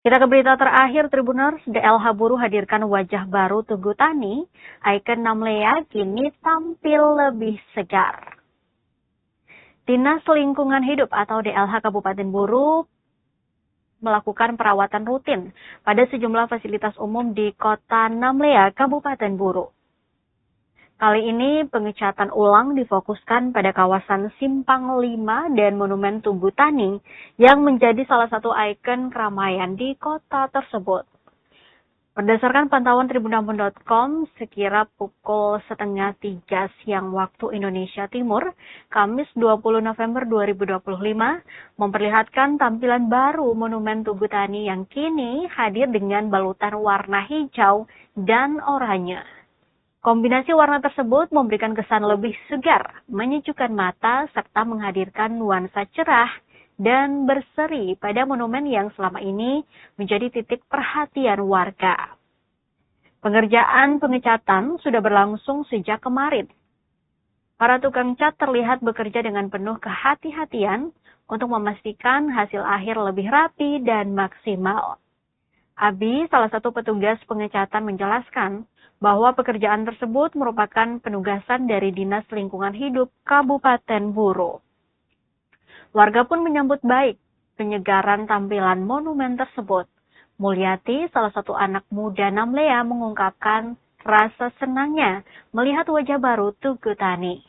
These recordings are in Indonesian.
Kita ke berita terakhir, Tribuners. DLH Buruh hadirkan wajah baru Tugu Tani. Ikon Namlea kini tampil lebih segar. Dinas Lingkungan Hidup atau DLH Kabupaten Buruh melakukan perawatan rutin pada sejumlah fasilitas umum di Kota Namlea, Kabupaten Buruh. Kali ini pengecatan ulang difokuskan pada kawasan Simpang 5 dan Monumen Tugu Tani yang menjadi salah satu ikon keramaian di kota tersebut. Berdasarkan pantauan tribunambon.com, sekira pukul 2:30 siang waktu Indonesia Timur, Kamis 20 November 2025, memperlihatkan tampilan baru Monumen Tugu Tani yang kini hadir dengan balutan warna hijau dan oranye. Kombinasi warna tersebut memberikan kesan lebih segar, menyejukkan mata, serta menghadirkan nuansa cerah dan berseri pada monumen yang selama ini menjadi titik perhatian warga. Pengerjaan pengecatan sudah berlangsung sejak kemarin. Para tukang cat terlihat bekerja dengan penuh kehati-hatian untuk memastikan hasil akhir lebih rapi dan maksimal. Abi, salah satu petugas pengecatan, menjelaskan bahwa pekerjaan tersebut merupakan penugasan dari Dinas Lingkungan Hidup Kabupaten Buruh. Warga pun menyambut baik penyegaran tampilan monumen tersebut. Mulyati, salah satu anak muda Namlea, mengungkapkan rasa senangnya melihat wajah baru Tugu Tani.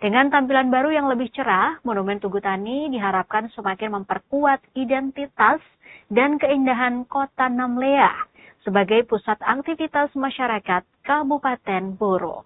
Dengan tampilan baru yang lebih cerah, Monumen Tugu Tani diharapkan semakin memperkuat identitas dan keindahan kota Namlea sebagai pusat aktivitas masyarakat Kabupaten Buruh.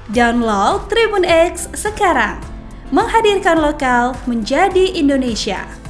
Download Tribun X sekarang, menghadirkan lokal menjadi Indonesia.